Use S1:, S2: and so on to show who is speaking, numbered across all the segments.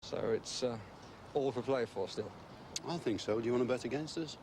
S1: So it's all to play for still.
S2: I think so. Do you want to bet against us?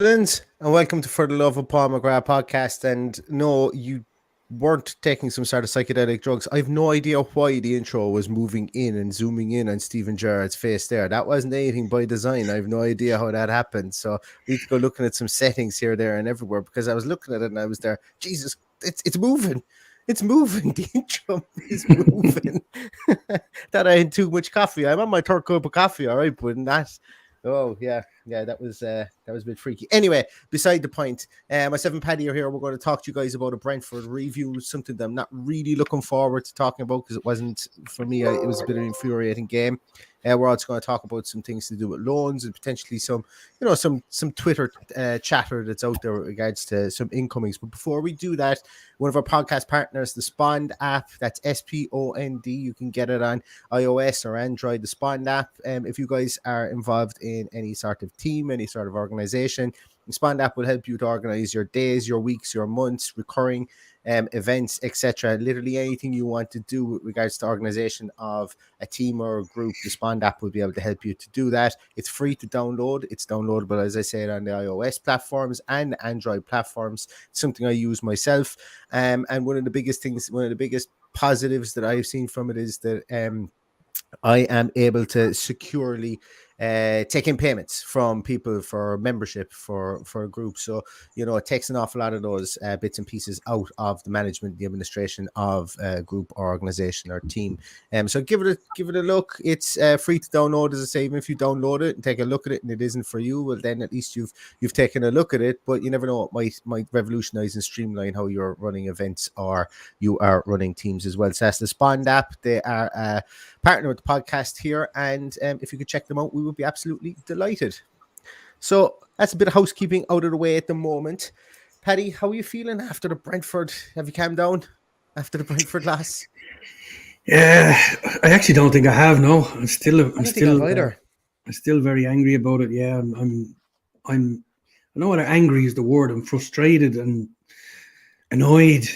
S3: And welcome to For the Love of Paul McGrath podcast. And no, you weren't taking some sort of psychedelic drugs. I have no idea why the intro was moving in and zooming in on Stephen Gerrard's face there. That wasn't anything by design. I have no idea how that happened. So we need to go looking at some settings here, there, and everywhere, because I was looking at it and I was there. Jesus, it's moving. It's moving. The intro is moving. That I had too much coffee. I'm on my third cup of coffee, all right, but not. Oh yeah, that was a bit freaky. Anyway, beside the point, myself and Paddy are here. We're going to talk to you guys about a Brentford review, something that I'm not really looking forward to talking about because it wasn't for me. It was a bit of an infuriating game. We're also going to talk about some things to do with loans and potentially some Twitter chatter that's out there with regards to some incomings. But before we do that, one of our podcast partners, the Spond app, that's SPOND. You can get it on iOS or Android, the Spond app. If you guys are involved in any sort of team, any sort of organization, the Spond app will help you to organize your days, your weeks, your months, recurring events, etc. Literally anything you want to do with regards to organization of a team or a group, the Spond app will be able to help you to do that. It's free to download. It's downloadable, as I said, on the iOS platforms and Android platforms. It's something I use myself. And one of the biggest positives that I've seen from it is that I am able to securely take in payments from people for membership for a group. So, it takes an awful lot of those bits and pieces out of the management, the administration of a group or organization or team. So give it a look. It's free to download, as I say. Even if you download it and take a look at it and it isn't for you, well, then at least you've taken a look at it. But you never know, it might revolutionize and streamline how you're running events or you are running teams as well. So that's the Spond app. They are partner with the podcast here, and if you could check them out, we would be absolutely delighted. So that's a bit of housekeeping out of the way at the moment. Paddy, how are you feeling after the Brentford? Have you calmed down after the Brentford loss?
S4: Yeah, I actually don't think I have. No, I'm still very angry about it. Yeah, I'm I know whether angry is the word. I'm frustrated and annoyed.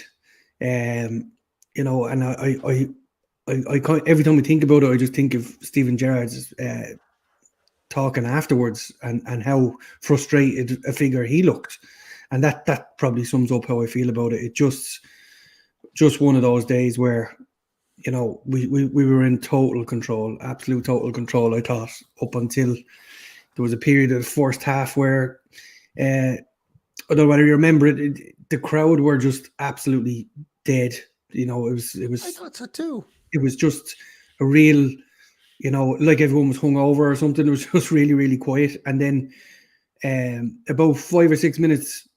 S4: And I every time I think about it, I just think of Stephen Gerrard's talking afterwards and how frustrated a figure he looked, and that probably sums up how I feel about it. It just one of those days where we were in total control, absolute total control. I thought up until there was a period of the first half where I don't know whether you remember it. The crowd were just absolutely dead. It was.
S3: I thought so too.
S4: It was just a real, like everyone was hungover or something. It was just really, really quiet. And then about 5 or 6 minutes,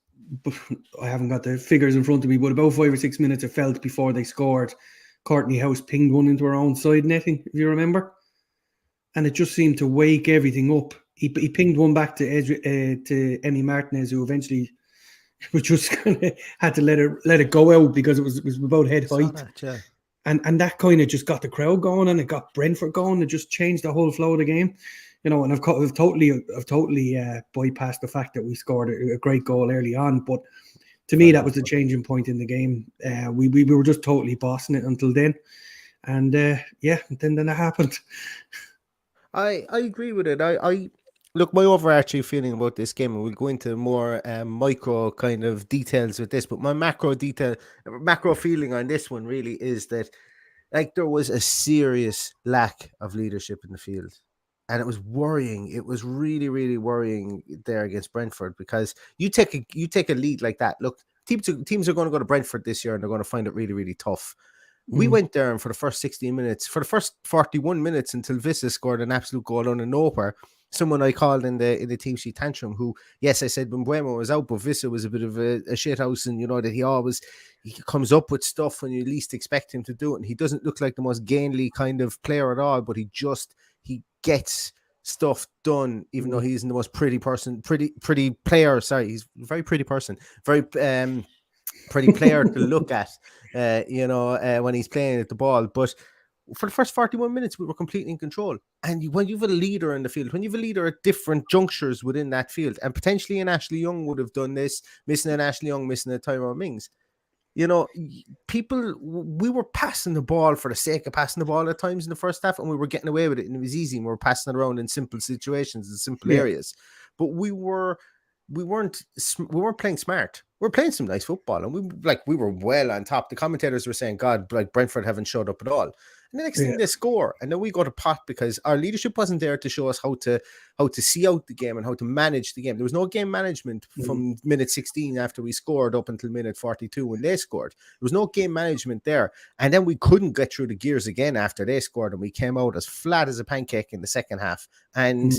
S4: I haven't got the figures in front of me, but about 5 or 6 minutes it felt before they scored, Courtney House pinged one into her own side netting, if you remember. And it just seemed to wake everything up. He pinged one back to Emmy Martinez, who eventually was just kind of had to let it go out because it was about head height.
S3: That, yeah.
S4: And that kind of just got the crowd going, and it got Brentford going. It just changed the whole flow of the game, and I've totally bypassed the fact that we scored a great goal early on. But to me, that was the changing point in the game. We were just totally bossing it until then, and then it happened.
S3: I agree with it. I look, my overarching feeling about this game, and we'll go into more micro kind of details with this, but my macro feeling on this one really is that there was a serious lack of leadership in the field. And it was worrying. It was really, really worrying there against Brentford, because you take a lead like that. Look, teams are going to go to Brentford this year and they're going to find it really, really tough. We went there, and for the first 16 minutes, for the first 41 minutes until Vissa scored an absolute goal out of nowhere, someone I called in the team sheet tantrum, who, yes, I said when Buemo was out, but Vissa was a bit of a shithouse, and that he comes up with stuff when you least expect him to do it, and he doesn't look like the most gainly kind of player at all, but he gets stuff done, even though he isn't the most pretty player. Sorry, he's a very pretty person, very pretty player to look at, when he's playing at the ball. But for the first 41 minutes, we were completely in control. And when you have a leader in the field, when you have a leader at different junctures within that field, and potentially an Ashley Young would have done this, missing an Ashley Young, missing a Tyrone Mings, we were passing the ball for the sake of passing the ball at times in the first half, and we were getting away with it, and it was easy, and we were passing it around in simple situations, in simple areas. But we weren't playing smart. We were playing some nice football, and we were well on top. The commentators were saying, God, like Brentford haven't showed up at all. And the next thing they score, and then we go to pot because our leadership wasn't there to show us how to see out the game and how to manage the game. There was no game management from minute 16 after we scored up until minute 42 when they scored. There was no game management there. And then we couldn't get through the gears again after they scored, and we came out as flat as a pancake in the second half. And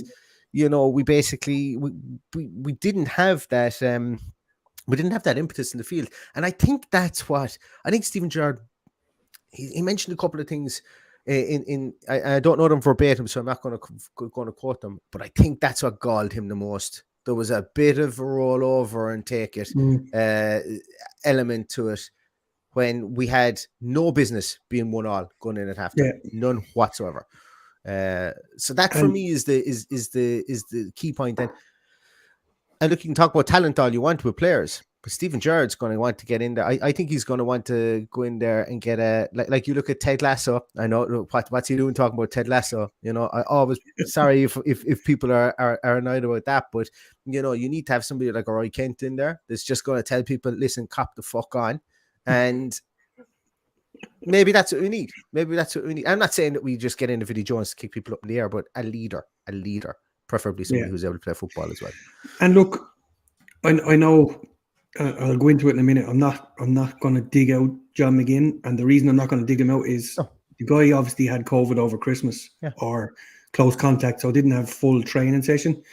S3: we basically we didn't have that we didn't have that impetus in the field. And I think that's what I think Steven Gerrard, he mentioned a couple of things I don't know them verbatim, so I'm not going to quote them, but I think that's what galled him the most. There was a bit of a roll over and take it element to it when we had no business being 1-1 going in at halftime, none whatsoever. So that for me is the key point. Then, and look, you can talk about talent all you want with players, but Steven Gerrard's going to want to get in there. I think he's going to want to go in there and get like you look at Ted Lasso. I know what's he doing talking about Ted Lasso. I always sorry if people are annoyed about that, but you need to have somebody like a Roy Kent in there that's just going to tell people, listen, cop the fuck on, and maybe that's what we need. I'm not saying that we just get into Vinnie Jones to kick people up in the air, but a leader, preferably somebody who's able to play football as well. And
S4: look, I know. I'll go into it in a minute. I'm not going to dig out John McGinn, and the reason I'm not going to dig him out is the guy obviously had COVID over Christmas or close contact, so didn't have full training session.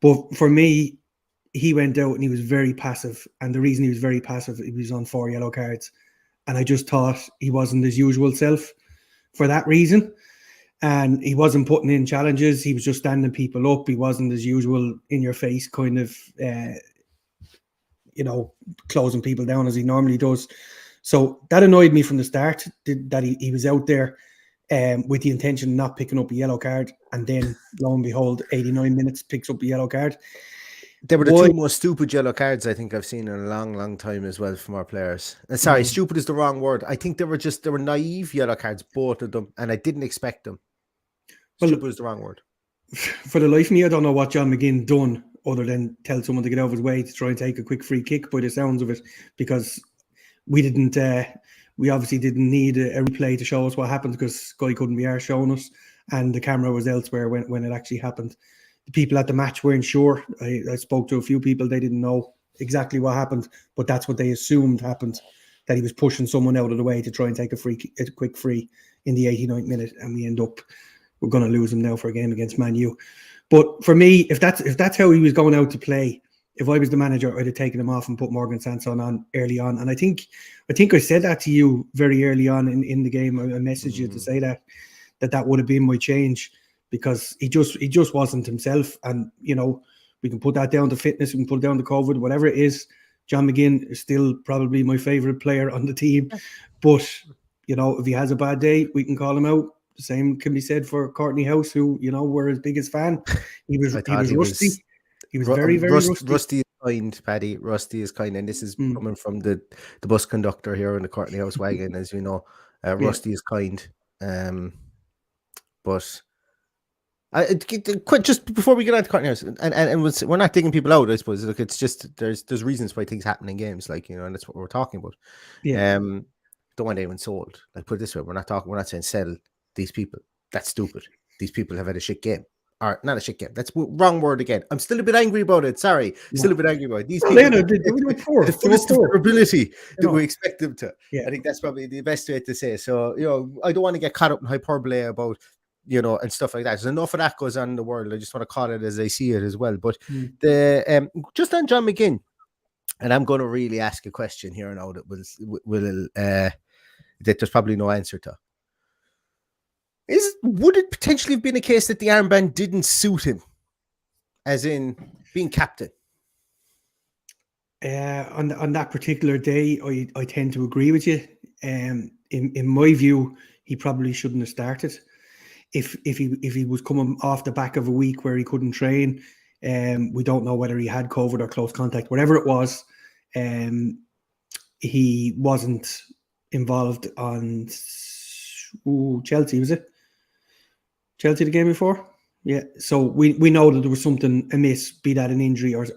S4: But for me, he went out and he was very passive, and the reason he was very passive, he was on 4 yellow cards, and I just thought he wasn't his usual self for that reason. And he wasn't putting in challenges. He was just standing people up. He wasn't his usual in-your-face kind of closing people down as he normally does. So that annoyed me from the start, that he was out there with the intention of not picking up a yellow card, and then lo and behold, 89 minutes picks up a yellow card.
S3: They were the two most stupid yellow cards I think I've seen in a long, long time as well from our players. And sorry, stupid is the wrong word. I think they were naive yellow cards, both of them, and I didn't expect them. Stupid is the wrong word.
S4: For the life of me, I don't know what John McGinn done other than tell someone to get out of his way to try and take a quick free kick by the sounds of it, because we obviously didn't need a replay to show us what happened, because Guy couldn't be arsed showing us, and the camera was elsewhere when it actually happened. The people at the match weren't sure. I spoke to a few people, they didn't know exactly what happened, but that's what they assumed happened, that he was pushing someone out of the way to try and take a quick free in the 89th minute, and we're going to lose him now for a game against Man U. But for me, if that's how he was going out to play, if I was the manager, I'd have taken him off and put Morgan Sanson on early on. And I think I said that to you very early on in the game. I messaged you to say that would have been my change, because he just wasn't himself. And we can put that down to fitness, we can put it down to COVID, whatever it is. John McGinn is still probably my favourite player on the team. But if he has a bad day, we can call him out. The same can be said for Courtney House, who we're his biggest fan. He was rusty. He was very, very rusty.
S3: Rusty is kind, Paddy. Rusty is kind, and this is coming from the bus conductor here in the Courtney House wagon, as you know. Rusty is kind, but just before we get on to Courtney House, and we're not digging people out, I suppose. Look, it's just there's reasons why things happen in games, and that's what we're talking about. Don't want anyone sold. Like, put it this way, we're not saying sell these people. That's stupid. These people have had a shit game. Or not a shit game. That's wrong word again. I'm still a bit angry about it. Sorry. Still a bit angry about it. These people the fullest ability that we expect them to. Yeah. I think that's probably the best way to say it. So, I don't want to get caught up in hyperbole about, and stuff like that. There's enough of that goes on in the world. I just want to call it as I see it as well. But just on John McGinn, and I'm going to really ask a question here now that that there's probably no answer to. Would it potentially have been a case that the armband didn't suit him, as in being captain?
S4: On that particular day, I tend to agree with you. In my view, he probably shouldn't have started. If he was coming off the back of a week where he couldn't train, we don't know whether he had COVID or close contact, whatever it was. He wasn't involved on Chelsea, was it? Chelsea the game before? Yeah. So we know that there was something amiss, be that an injury or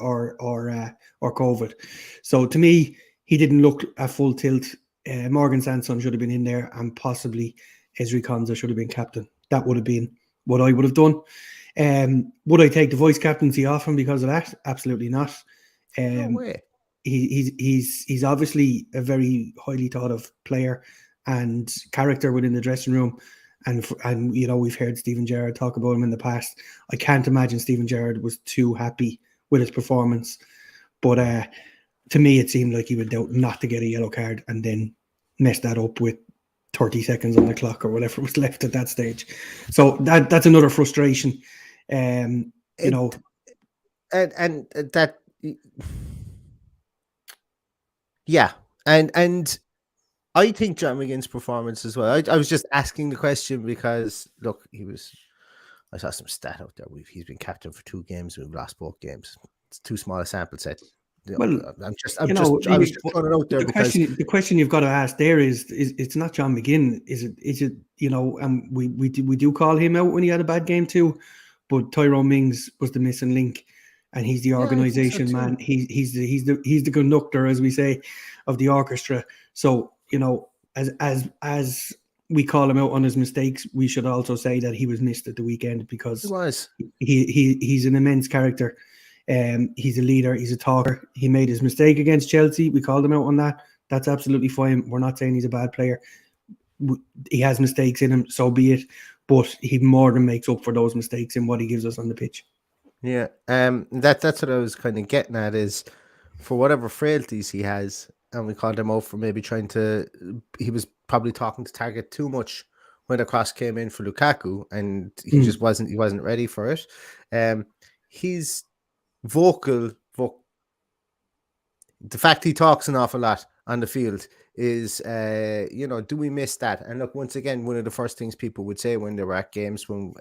S4: COVID. So to me, he didn't look at full tilt. Morgan Sanson should have been in there, and possibly Ezri Konsa should have been captain. That would have been what I would have done. Would I take the vice captaincy off him because of that? Absolutely not.
S3: No way.
S4: He's obviously a very highly thought of player and character within the dressing room. And you know, we've heard Steven Gerrard talk about him in the past. I can't imagine Steven Gerrard was too happy with his performance. But to me, it seemed like he would doubt not to get a yellow card and then mess that up with 30 seconds on the clock or whatever was left at that stage. So that's another frustration. You know.
S3: And that... Yeah. And I think John McGinn's performance as well. I was just asking the question because, look, I saw some stat out there. He's been captain for 2 games. We've lost both games. It's too small a sample set.
S4: Well,
S3: I was just throwing it out there because
S4: the question you've got to ask there is it's not John McGinn. Is it you know? And we do call him out when he had a bad game too, but Tyrone Mings was the missing link, and he's the organisation man. He's the conductor, as we say, of the orchestra. So you know, as we call him out on his mistakes, we should also say that he was missed at the weekend because he's an immense character. He's a leader, he's a talker. He made his mistake against Chelsea. We called him out on that. That's absolutely fine. We're not saying he's a bad player. He has mistakes in him, so be it. But he more than makes up for those mistakes in what he gives us on the pitch.
S3: Yeah, that's what I was kind of getting at, is for whatever frailties he has, and we called him out for maybe he was probably talking to target too much when the cross came in for Lukaku, and he just wasn't ready for it. He's vocal. The fact he talks an awful lot on the field is, do we miss that? And look, once again, one of the first things people would say when they were at games, when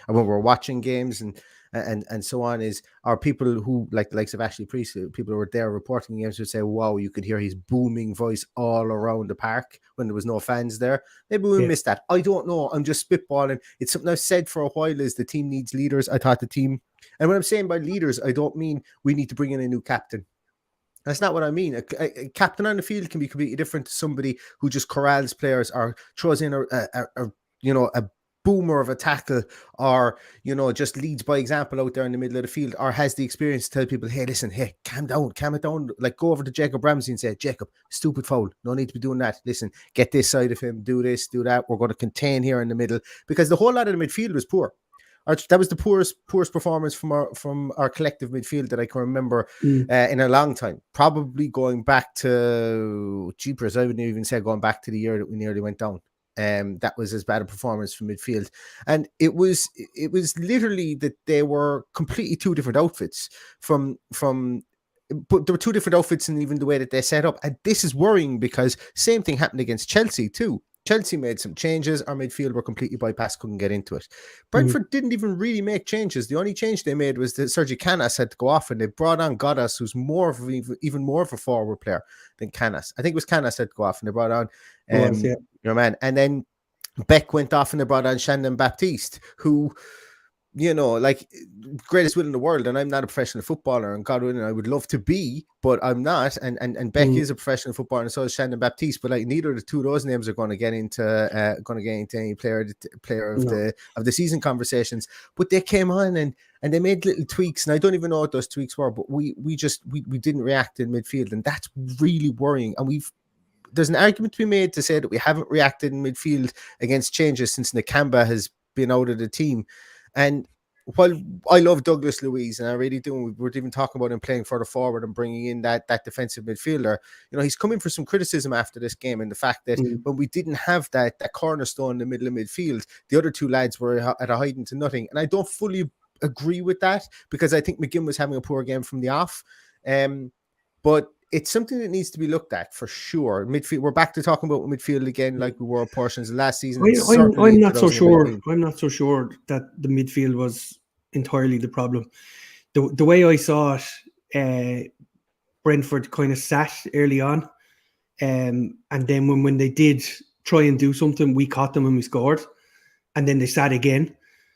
S3: we're watching games and so on, is, are people who, like the likes of Ashley Priest, people who were there reporting games, would say, wow, you could hear his booming voice all around the park when there was no fans there. Maybe we missed that. I don't know. I'm just spitballing. It's something I've said for a while, is the team needs leaders. I thought the team, and when I'm saying by leaders, I don't mean we need to bring in a new captain. That's not what I mean. A captain on the field can be completely different to somebody who just corrals players or throws in a boomer of a tackle, or just leads by example out there in the middle of the field, or has the experience to tell people, hey, listen, hey, calm it down. Like, go over to Jacob Ramsey and say, Jacob, stupid foul, no need to be doing that. Listen, get this side of him, do this, do that. We're going to contain here in the middle, because the whole lot of the midfield was poor. That was the poorest performance from our collective midfield that I can remember in a long time. Probably going back to jeepers, I wouldn't even say going back to the year that we nearly went down. That was as bad a performance from midfield, and it was literally that they were completely 2 different outfits from. But there were 2 different outfits in even the way that they set up, and this is worrying because same thing happened against Chelsea too. Chelsea made some changes. Our midfield were completely bypassed, couldn't get into it. Brentford didn't even really make changes. The only change they made was that Sergi Canas had to go off, and they brought on Godas, who's even more of a forward player than Canas. I think it was Canas had to go off, and they brought on your man. And then Beck went off, and they brought on Shandon Baptiste, who, greatest will in the world, and I'm not a professional footballer, and God willing, I would love to be, but I'm not. And Beck is a professional footballer, and so is Shandon Baptiste. But neither of the 2 of those names are going to get into any player of the season conversations. But they came on and they made little tweaks, and I don't even know what those tweaks were. But we didn't react in midfield, and that's really worrying. And there's an argument to be made to say that we haven't reacted in midfield against changes since Nakamba has been out of the team. And while I love Douglas Luiz, and I really do, and we were even talking about him playing further forward and bringing in that defensive midfielder, he's coming for some criticism after this game, and the fact that when we didn't have that cornerstone in the middle of midfield, the other two lads were at a hiding to nothing. And I don't fully agree with that, because I think McGinn was having a poor game from the off. But it's something that needs to be looked at for sure. Midfield, we're back to talking about midfield again, like we were portions of last season.
S4: I'm not so sure. I'm not so sure that the midfield was entirely the problem. The way I saw it, Brentford kind of sat early on, and then when they did try and do something, we caught them and we scored, and then they sat again.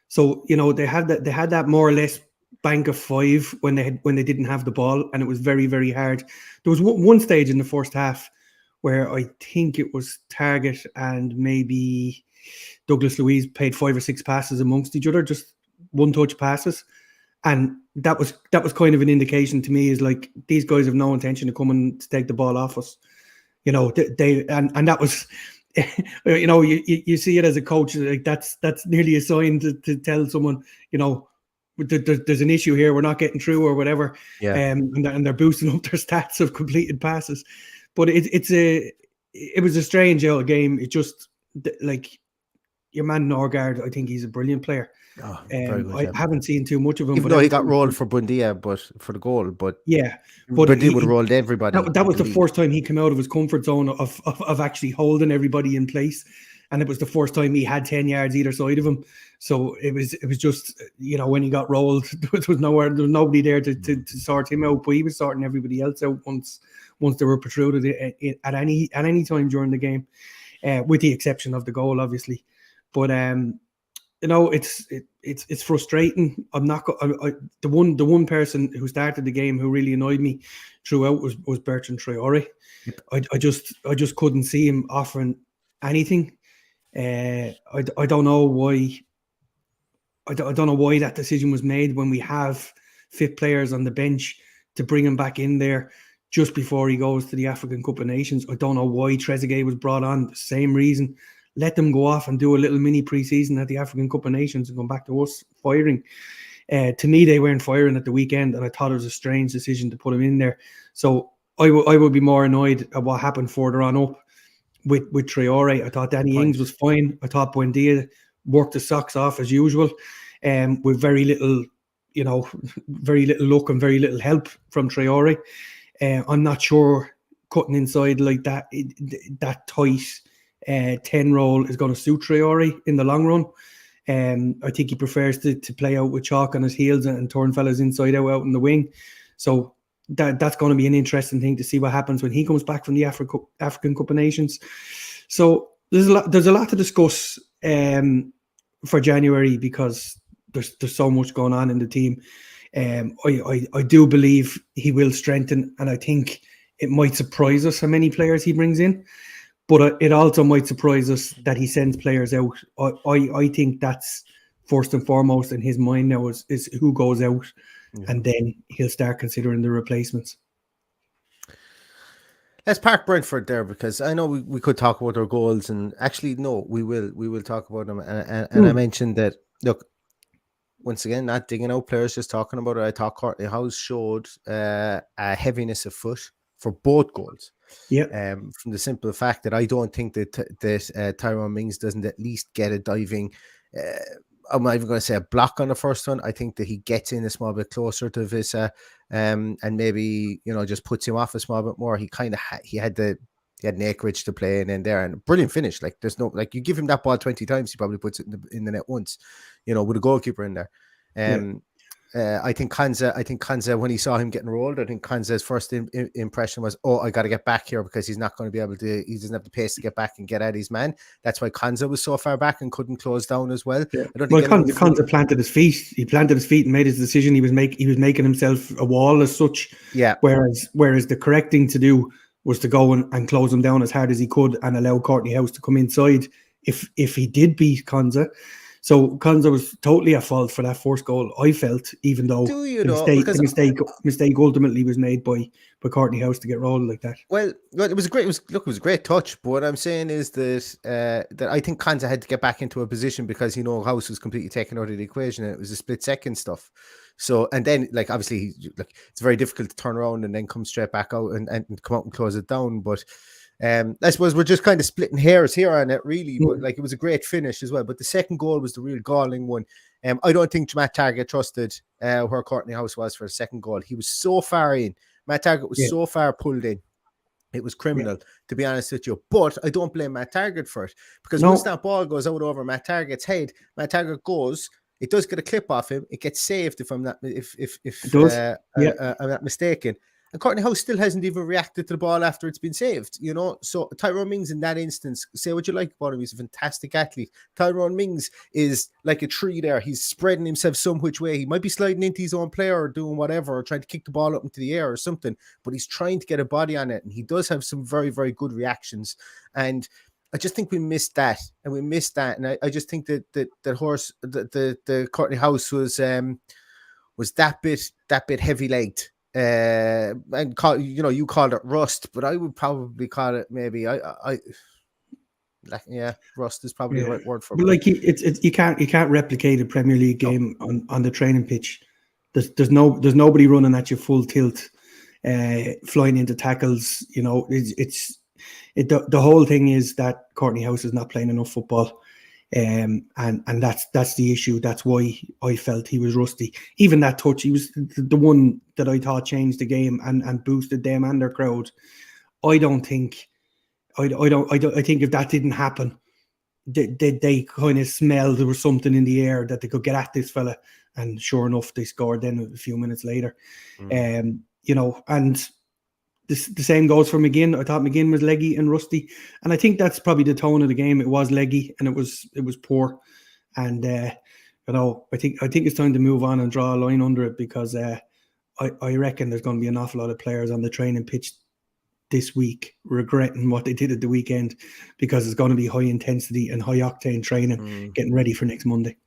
S4: So they had that more or less bank of 5 when they didn't have the ball, and it was very, very hard. There was one stage in the first half where I think it was Target and maybe Douglas Luiz played 5 or 6 passes amongst each other, just one-touch passes, and that was kind of an indication to me, is like, these guys have no intention of coming to take the ball off us. They and that was. You see it as a coach, like that's nearly a sign to tell someone, there's an issue here, we're not getting through or whatever.
S3: Yeah.
S4: And they're boosting up their stats of completed passes. But it was a strange game. It just, like, your man Norgard, I think he's a brilliant player.
S3: Oh, very good,
S4: I haven't seen too much of him.
S3: Even though he got rolled for Bundia, but for the goal, but
S4: yeah, but
S3: Bundia would have rolled everybody.
S4: That was the first time he came out of his comfort zone of actually holding everybody in place, and it was the first time he had 10 yards either side of him. So it was just, when he got rolled, there was nobody there to sort him out, but he was sorting everybody else out once they were protruded at any time during the game, with the exception of the goal, obviously. But it's frustrating. I'm not the one person who started the game who really annoyed me throughout was Bertrand Traore. Yep. I just couldn't see him offering anything. I don't know why. I don't know why that decision was made when we have fit players on the bench to bring him back in there just before he goes to the African Cup of Nations. I don't know why Trezeguet was brought on. The same reason. Let them go off and do a little mini pre-season at the African Cup of Nations and come back to us firing. To me, they weren't firing at the weekend, and I thought it was a strange decision to put him in there. So I would be more annoyed at what happened further on up with Traore. I thought Danny Ings was fine. I thought Buendia worked the socks off as usual, with very little luck and very little help from Traore. I'm not sure cutting inside like that tight 10 role is going to suit Traore in the long run. I think he prefers to play out with chalk on his heels and turn fellas inside out in the wing. So that's going to be an interesting thing to see what happens when he comes back from the African Cup of Nations. So there's a lot to discuss for January, because there's so much going on in the team. I do believe he will strengthen, and I think it might surprise us how many players he brings in. But it also might surprise us that he sends players out. I think that's first and foremost in his mind now is who goes out, and then he'll start considering the replacements.
S3: Let's park Brentford there, because I know we could talk about their goals, and actually no, we will talk about them. And I mentioned that, look, once again, not digging out players, just talking about it. I thought Courtney House showed a heaviness of foot for both goals.
S4: Yeah.
S3: From the simple fact that I don't think that Tyrone Mings doesn't at least get a diving. I'm not even going to say a block on the first one. I think that he gets in a small bit closer to Vissa, and maybe just puts him off a small bit more. He kind of he had an acreage to play in there, and brilliant finish. Like, there's no, like, you give him that ball 20 times, he probably puts it in the net once. With a goalkeeper in there. I think Kanza, when he saw him getting rolled, I think Kanza's first impression was, oh, I got to get back here, because he's not going to be able to, he doesn't have the pace to get back and get at his man. That's why Kanza was so far back and couldn't close down as well.
S4: Yeah. Kanza planted his feet. He planted his feet and made his decision. He was making himself a wall as such.
S3: Yeah.
S4: Whereas the correct thing to do was to go and close him down as hard as he could and allow Courtney House to come inside if he did beat Kanza. So Conza was totally at fault for that first goal, I felt, even though
S3: Do you
S4: the
S3: know?
S4: mistake ultimately was made by Courtney House to get rolled like that.
S3: Well, it was great. It was a great touch. But what I'm saying is that I think Konza had to get back into a position because House was completely taken out of the equation, and it was a split second stuff. So, and then obviously it's very difficult to turn around and then come straight back out and come out and close it down. But I suppose we're just kind of splitting hairs here on it, really. But it was a great finish as well. But the second goal was the real galling one. I don't think Matt Targett trusted where Courtney House was for the second goal. He was so far in. Matt Targett was so far pulled in. It was criminal, to be honest with you. But I don't blame Matt Targett for it, because once that ball goes out over Matt Targett's head, Matt Targett goes. It does get a clip off him. It gets saved if I'm not I'm not mistaken. And Courtney House still hasn't even reacted to the ball after it's been saved, So Tyrone Mings in that instance, say what you like about him, he's a fantastic athlete. Tyrone Mings is like a tree there. He's spreading himself some which way. He might be sliding into his own player or doing whatever, or trying to kick the ball up into the air or something, but he's trying to get a body on it. And he does have some very, very good reactions. And I just think we missed that. And I just think that the Courtney House was that bit heavy-legged. And you called it rust, but I would probably call it maybe rust is probably the right word for it.
S4: But you can't replicate a Premier League game on the training pitch. There's nobody running at you full tilt, flying into tackles. The whole thing is that Courtney House is not playing enough football. And that's the issue. That's why I felt he was rusty. Even that touch, he was the one that I thought changed the game and boosted them and their crowd. I think if that didn't happen, they kind of smelled there was something in the air that they could get at this fella, and sure enough, they scored then a few minutes later. And the same goes for McGinn. I thought McGinn was leggy and rusty, and I think that's probably the tone of the game. It was leggy and it was poor, and I think it's time to move on and draw a line under it, because I reckon there's going to be an awful lot of players on the training pitch this week regretting what they did at the weekend, because it's going to be high intensity and high octane training getting ready for next Monday.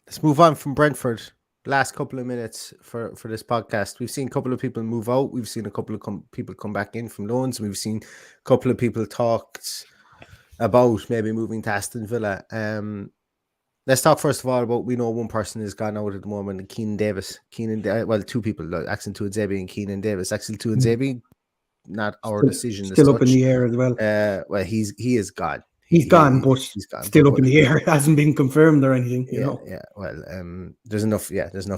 S3: Let's move on from Brentford. Last couple of minutes for this podcast. We've seen a couple of people move out. We've seen a couple of people come back in from loans. We've seen a couple of people talked about maybe moving to Aston Villa. Let's talk first of all about, we know one person has gone out at the moment, Keenan Davis. Two people, Axel Tuanzebe and Keenan Davis. Axel Tuanzebe, not our decision.
S4: Still up in the air as well.
S3: He is gone.
S4: He's gone, but still up in the air. It hasn't been confirmed or anything.
S3: There's enough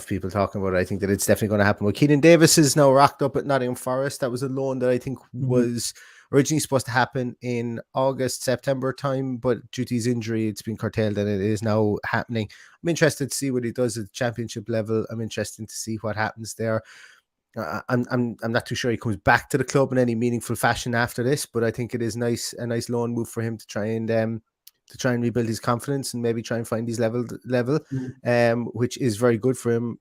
S3: people talking about it. I think that it's definitely going to happen. But Keenan Davis is now rocked up at Nottingham Forest. That was a loan that I think was originally supposed to happen in August, September time, but due to his injury, it's been curtailed and it is now happening. I'm interested to see what he does at the championship level. I'm interested to see what happens there. I'm not too sure he comes back to the club in any meaningful fashion after this, but I think it is a nice loan move for him to try and rebuild his confidence and maybe try and find his level, which is very good for him.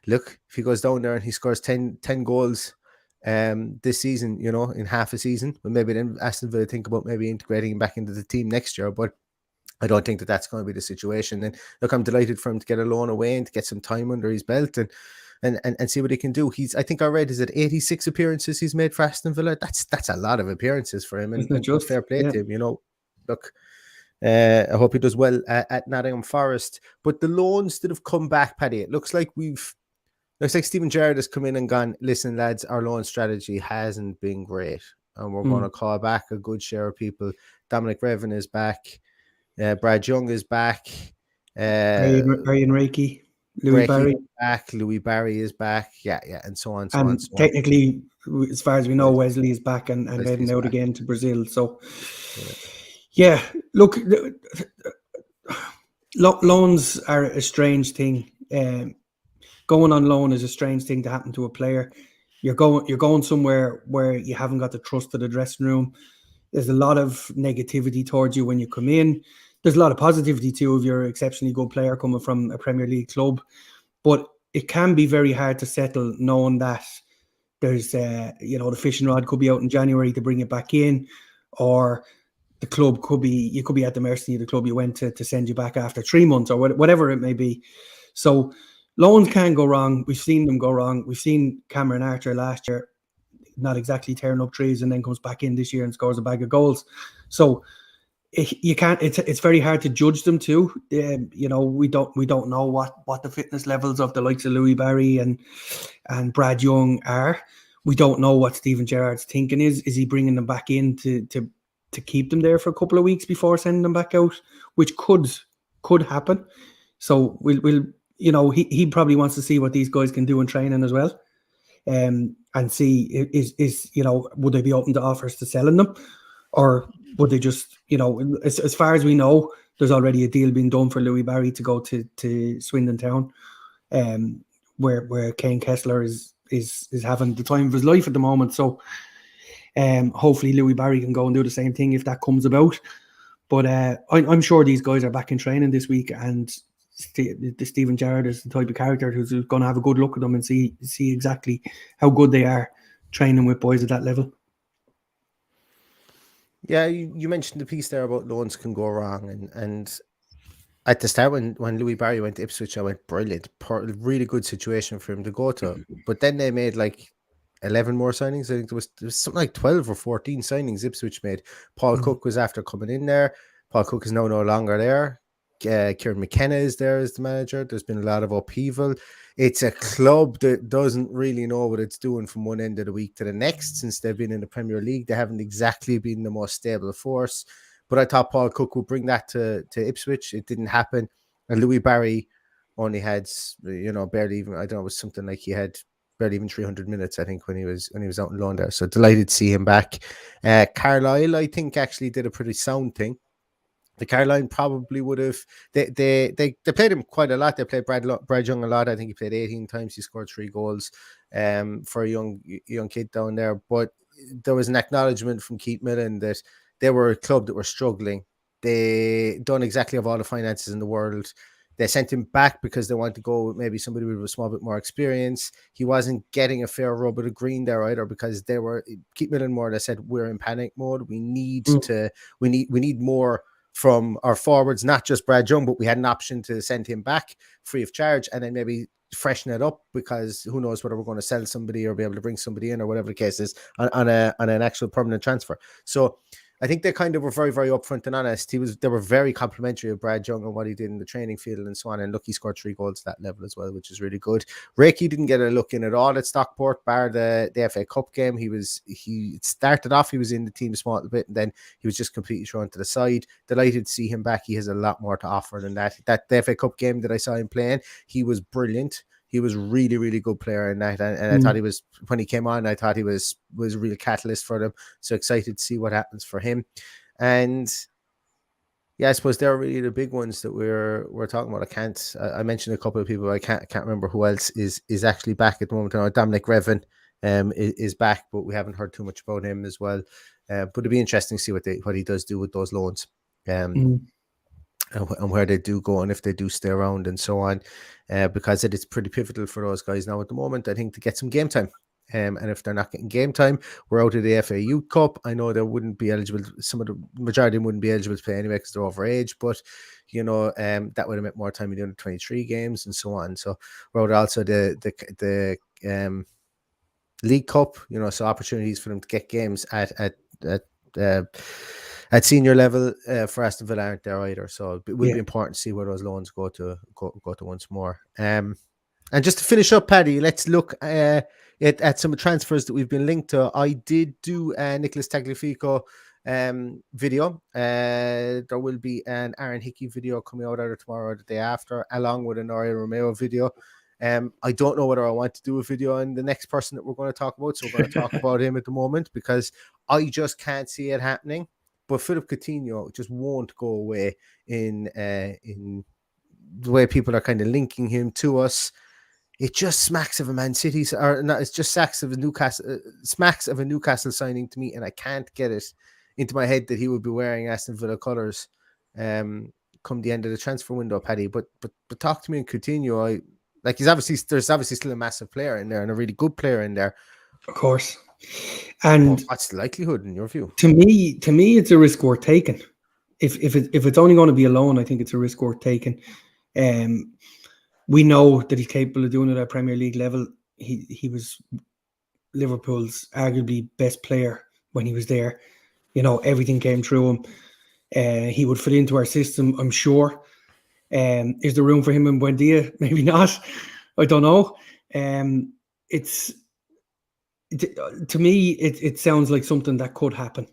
S3: Look, if he goes down there and he scores 10 goals this season, in half a season, but maybe then Aston Villa think about maybe integrating him back into the team next year, but I don't think that that's going to be the situation. And look, I'm delighted for him to get a loan away and to get some time under his belt and see what he can do. I think I read, is it 86 appearances he's made for Aston Villa? That's a lot of appearances for him, and fair play to him. Look, I hope he does well at Nottingham Forest. But the loans that have come back, Paddy, it looks like Stephen Gerrard has come in and gone, listen, lads, our loan strategy hasn't been great, and we're going to call back a good share of people. Dominic Revan is back. Brad Young is back.
S4: Arian Reiki. Louis Barry
S3: back. Louis Barry is back. Yeah, and so on.
S4: Technically, as far as we know, Wesley is back and heading out again to Brazil. So, look, loans are a strange thing. Going on loan is a strange thing to happen to a player. You're going somewhere where you haven't got the trust of the dressing room. There's a lot of negativity towards you when you come in. There's a lot of positivity too if you're an exceptionally good player coming from a Premier League club. But it can be very hard to settle knowing that there's, the fishing rod could be out in January to bring it back in, or the club could be at the mercy of the club you went to send you back after 3 months or whatever it may be. So loans can go wrong. We've seen them go wrong. We've seen Cameron Archer last year not exactly tearing up trees and then comes back in this year and scores a bag of goals. So you can't. It's very hard to judge them too. You know, we don't know what the fitness levels of the likes of Louis Barry and Brad Young are. We don't know what Steven Gerrard's thinking is. Is he bringing them back in to keep them there for a couple of weeks before sending them back out, which could happen. So we'll you know, he probably wants to see what these guys can do in training as well, and see is you know, would they be open to offers to selling them, or would they just, you know, as far as we know, there's already a deal being done for Louis Barry to go to Swindon Town, where Kane Kessler is having the time of his life at the moment. So hopefully Louis Barry can go and do the same thing if that comes about. But I'm sure these guys are back in training this week, and Steven Gerrard is the type of character who's going to have a good look at them and see exactly how good they are training with boys at that level.
S3: Yeah, you mentioned the piece there about loans can go wrong, and at the start when Louis Barry went to Ipswich, I went brilliant, really good situation for him to go to. But then they made like 11 more signings. I think there was something like 12 or 14 signings Ipswich made. Paul Cook was after coming in there. Paul Cook is now no longer there. Kieran McKenna is there as the manager. There's been a lot of upheaval. It's a club that doesn't really know what it's doing from one end of the week to the next. Since they've been in the Premier League, they haven't exactly been the most stable force. But I thought Paul Cook would bring that to Ipswich. It didn't happen. And Louis Barry only had, you know, barely even, I don't know, it was something like he had barely even 300 minutes, I think, when he was out on loan there. So delighted to see him back. Carlisle, I think, actually did a pretty sound thing. The Caroline probably would have. They played him quite a lot. They played Brad Young a lot. I think he played 18 times. He scored 3 goals for a young kid down there. But there was an acknowledgement from Keith Millen that they were a club that were struggling. They don't exactly have all the finances in the world. They sent him back because they wanted to go with maybe somebody with a small bit more experience. He wasn't getting a fair rub of the green there either, because they were, Keith Millen more or less said, we're in panic mode. We need we need more from our forwards, not just Brad Young, but we had an option to send him back free of charge and then maybe freshen it up, because who knows whether we're going to sell somebody or be able to bring somebody in or whatever the case is on an actual permanent transfer. So I think they kind of were very, very upfront and honest. They were very complimentary of Brad Young and what he did in the training field and so on. And look, he scored 3 goals at that level as well, which is really good. Reiki didn't get a look in at all at Stockport, bar the FA Cup game. He started off, he was in the team a small bit, and then he was just completely thrown to the side. Delighted to see him back. He has a lot more to offer than that. The FA Cup game that I saw him playing, he was brilliant. He was really, really good player in that. And I thought he was, when he came on, I thought he was a real catalyst for them. So excited to see what happens for him. And yeah, I suppose they're really the big ones that we're talking about. I mentioned a couple of people. I can't remember who else is actually back at the moment. I know Dominic Revan is back, but we haven't heard too much about him as well. But it'd be interesting to see what he does do with those loans. And where they do go and if they do stay around and so on, because it is pretty pivotal for those guys now at the moment, I think, to get some game time. And if they're not getting game time, we're out of the FA Youth Cup. I know they wouldn't be eligible. Some of the majority of them wouldn't be eligible to play anyway because they're over age. But you know, that would have meant more time in the under 23 games and so on. So we're out also the League Cup. You know, so opportunities for them to get games at senior level for Aston Villa aren't there either, so it will be important to see where those loans go to once more. And just to finish up, Paddy, let's look at some transfers that we've been linked to. I did do a Nicholas Tagliafico video. There will be an Aaron Hickey video coming out either tomorrow or the day after, along with an Oriol Romeo video. I don't know whether I want to do a video on the next person that we're going to talk about, so we're going to talk about him at the moment because I just can't see it happening. But Philip Coutinho just won't go away in the way people are kind of linking him to us. It just smacks of a Man City, or not, it's just smacks of a Newcastle signing to me, and I can't get it into my head that he would be wearing Aston Villa colours come the end of the transfer window, Paddy. But talk to me on Coutinho. There's obviously still a massive player in there and a really good player in there.
S4: Of course. And
S3: what's the likelihood in your view?
S4: to me, it's a risk worth taking. If it's only going to be a loan, I think it's a risk worth taking. We know that he's capable of doing it at Premier League level. He was Liverpool's arguably best player when he was there. Everything came through him. He would fit into our system, I'm sure. Is there room for him in Buendia? Maybe not. I don't know. To me, it sounds like something that could happen.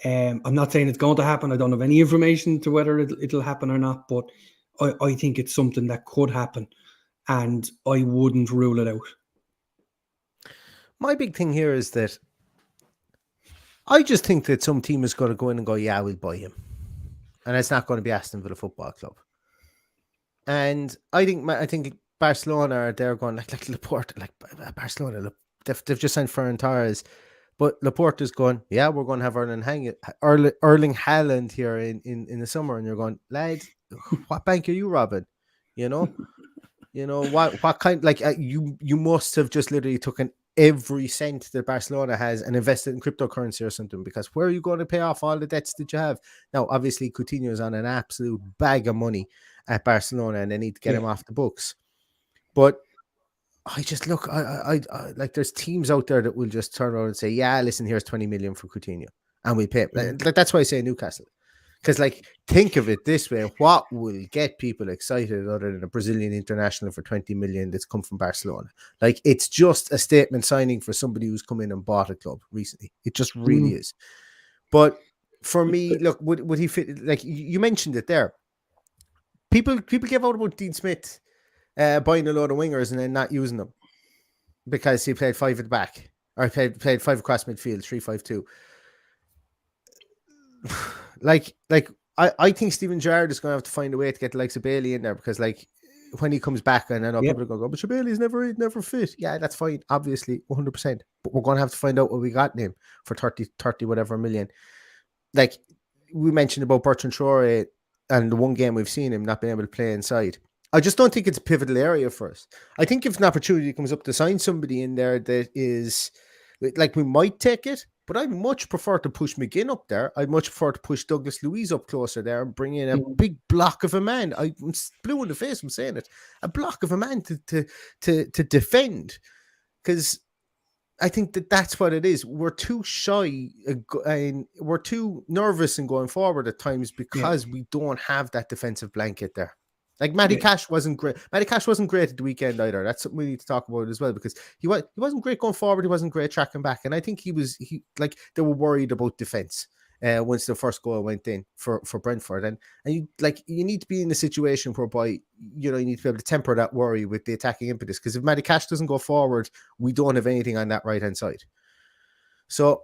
S4: I'm not saying it's going to happen. I don't have any information to whether it'll happen or not, but I think it's something that could happen, and I wouldn't rule it out.
S3: My big thing here is that I just think that some team is going to go in and go, yeah, we'll buy him. And it's not going to be Aston Villa Football Club. And I think Barcelona, they're going like Laporte, like Barcelona, they've just signed Ferran Torres. But Laporte is going, yeah, we're going to have Erling Haaland here in the summer. And you're going, lad, what bank are you robbing? What kind, like you must have just literally taken every cent that Barcelona has and invested in cryptocurrency or something, because where are you going to pay off all the debts that you have? Now, obviously, Coutinho is on an absolute bag of money at Barcelona and they need to get him off the books. But I just look, I like there's teams out there that will just turn around and say, yeah, listen, here's 20 million for Coutinho and we pay him. Like, that's why I say Newcastle. Because, like, think of it this way: what will get people excited other than a Brazilian international for 20 million that's come from Barcelona? Like, it's just a statement signing for somebody who's come in and bought a club recently. It just really is. But for me, look, would he fit? Like you mentioned it there. People give out about Dean Smith buying a load of wingers and then not using them because he played 5 at the back or played 5 across midfield, 3-5-2. Like I think Steven Gerrard is going to have to find a way to get the likes of Bailey in there, because like when he comes back, and I know people are going to go, but Bailey's never fit. Yeah, that's fine, obviously, 100%. But we're going to have to find out what we got in him for 30 whatever million. Like we mentioned about Bertrand Traore and the one game we've seen him not being able to play inside. I just don't think it's a pivotal area for us. I think if an opportunity comes up to sign somebody in there that is like, we might take it. But I'd much prefer to push McGinn up there. I'd much prefer to push Douglas Luiz up closer there and bring in a big block of a man. I'm blue in the face, I'm saying it. A block of a man to defend. Because I think that's what it is. We're too shy and we're too nervous in going forward at times because we don't have that defensive blanket there. Like Matty Cash wasn't great. Matty Cash wasn't great at the weekend either. That's something we need to talk about as well, because he wasn't great going forward. He wasn't great tracking back, and I think he they were worried about defense once the first goal went in for Brentford, and you need to be in a situation whereby you need to be able to temper that worry with the attacking impetus, because if Matty Cash doesn't go forward, we don't have anything on that right hand side. So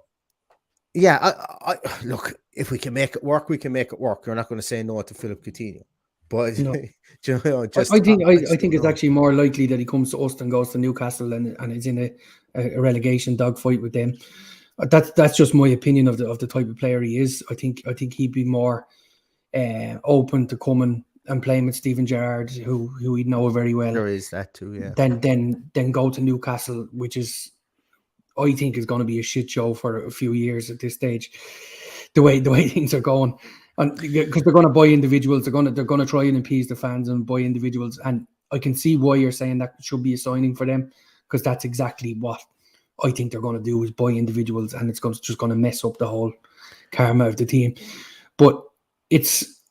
S3: yeah, I look, if we can make it work, we can make it work. You're not going to say no to Philip Coutinho. But
S4: no. I think it's actually more likely that he comes to us than goes to Newcastle and is in a relegation dogfight with them. That's just my opinion of the type of player he is. I think he'd be more open to coming and playing with Steven Gerrard, who he'd know very well.
S3: There is that too, yeah.
S4: Then go to Newcastle, which is, I think, is going to be a shit show for a few years at this stage. The way things are going. And because they're going to buy individuals, they're going to try and appease the fans and buy individuals, and I can see why you're saying that should be a signing for them, because that's exactly what I think they're going to do, is buy individuals, and it's just going to mess up the whole karma of the team. But it's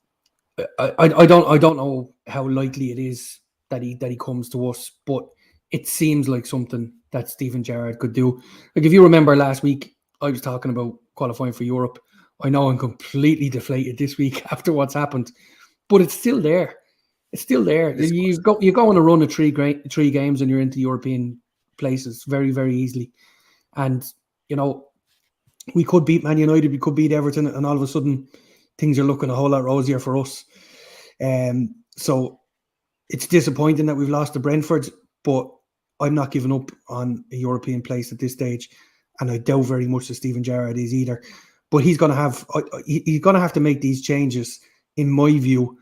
S4: I don't know how likely it is that he comes to us, but it seems like something that Steven Gerrard could do. Like, if you remember last week, I was talking about qualifying for Europe. I know I'm completely deflated this week after what's happened, but it's still there. It's still there. You go on a run of three games and you're into European places very, very easily. And, we could beat Man United, we could beat Everton, and all of a sudden things are looking a whole lot rosier for us. So it's disappointing that we've lost to Brentford, but I'm not giving up on a European place at this stage. And I doubt very much that Steven Gerrard is either. But he's going to have to make these changes, in my view,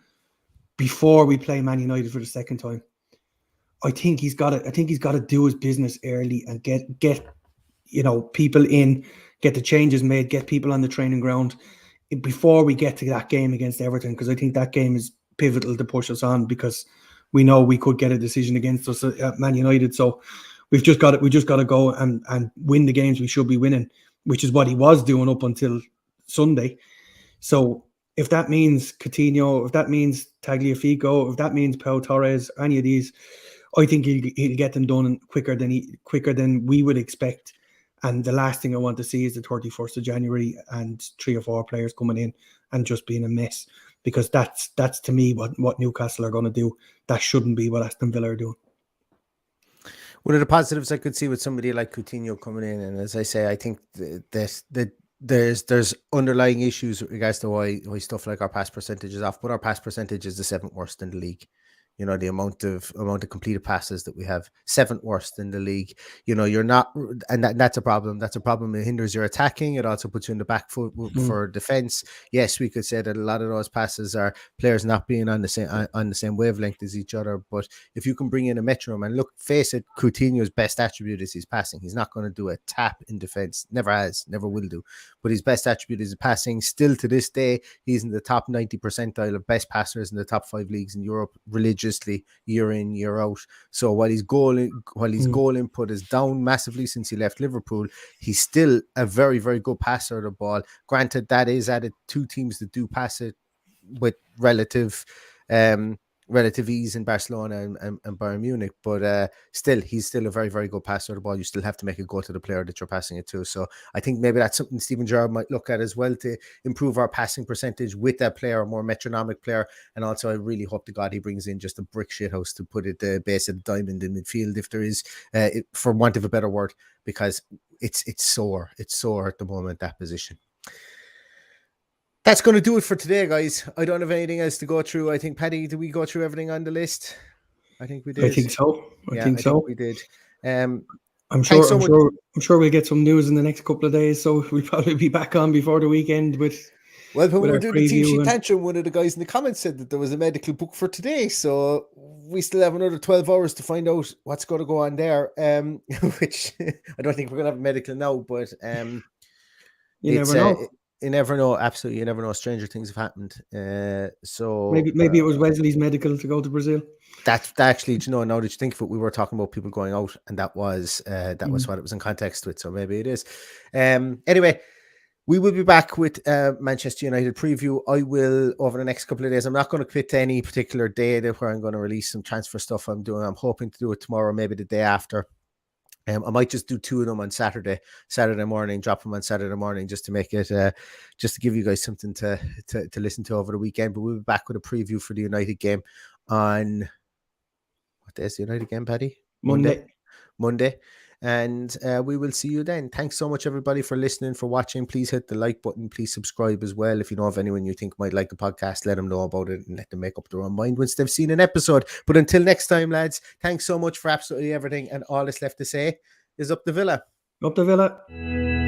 S4: before we play Man United for the second time. I think he's got to do his business early and get people in, get the changes made, get people on the training ground before we get to that game against Everton, because I think that game is pivotal to push us on, because we know we could get a decision against us at Man United. So we just got to go and win the games we should be winning, which is what he was doing up until Sunday. So if that means Coutinho, if that means Tagliafico, if that means Pau Torres, any of these, I think he'll get them done quicker than we would expect. And the last thing I want to see is the 31st of January and 3 or 4 players coming in and just being a mess, because that's to me what Newcastle are going to do. That shouldn't be what Aston Villa are doing.
S3: One of the positives I could see with somebody like Coutinho coming in, and as I say, I think that there's underlying issues with regards to why stuff like our pass percentage is off, but our pass percentage is the 7th worst in the league. The amount of completed passes that we have, 7th worst in the league. You're not, and that's a problem. That's a problem. It hinders your attacking. It also puts you in the back foot for defense. Yes, we could say that a lot of those passes are players not being on the same wavelength as each other. But if you can bring in a metronome, and look, face it, Coutinho's best attribute is his passing. He's not going to do a tap in defense. Never has, never will do. But his best attribute is passing. Still to this day, he's in the top 90 percentile of best passers in the top 5 leagues in Europe, religiously, year in, year out. So while his goal input is down massively since he left Liverpool, he's still a very, very good passer of the ball. Granted, that is added 2 teams that do pass it with relative ease in Barcelona and Bayern Munich, but still, he's still a very, very good passer of the ball. You still have to make it go to the player that you're passing it to. So I think maybe that's something Steven Gerrard might look at as well, to improve our passing percentage with that player, a more metronomic player. And also, I really hope to God he brings in just a brick shithouse to put at the base of the diamond in midfield, if there is, for want of a better word, because it's sore. It's sore at the moment, that position. That's going to do it for today, guys. I don't have anything else to go through. I think, Paddy, did we go through everything on the list? I think we did.
S4: I think so. I think
S3: we did.
S4: I'm sure we'll get some news in the next couple of days, so we'll probably be back on before the weekend with.
S3: Well, when we were doing the team sheet tantrum, one of the guys in the comments said that there was a medical book for today, so we still have another 12 hours to find out what's going to go on there. Which I don't think we're going to have a medical now, but
S4: you never know.
S3: You never know. Absolutely, you never know. Stranger things have happened. So
S4: maybe it was Wesley's medical to go to Brazil.
S3: That's actually, now that you think of it, we were talking about people going out, and that was what it was in context with. So maybe it is. Anyway, we will be back with Manchester United preview. I will, over the next couple of days. I'm not going to commit to any particular day where I'm going to release some transfer stuff I'm doing. I'm hoping to do it tomorrow, maybe the day after. I might just do 2 of them on Saturday morning, drop them on Saturday morning, just to make it, just to give you guys something to listen to over the weekend. But we'll be back with a preview for the United game on, what day is the United game, Paddy? Monday. And we will see you then. Thanks so much, everybody, for listening, for watching. Please hit the like button. Please subscribe as well. If you know of anyone you think might like the podcast, let them know about it and let them make up their own mind once they've seen an episode. But until next time, lads, thanks so much for absolutely everything. And all that's left to say is up the Villa.
S4: Up the Villa.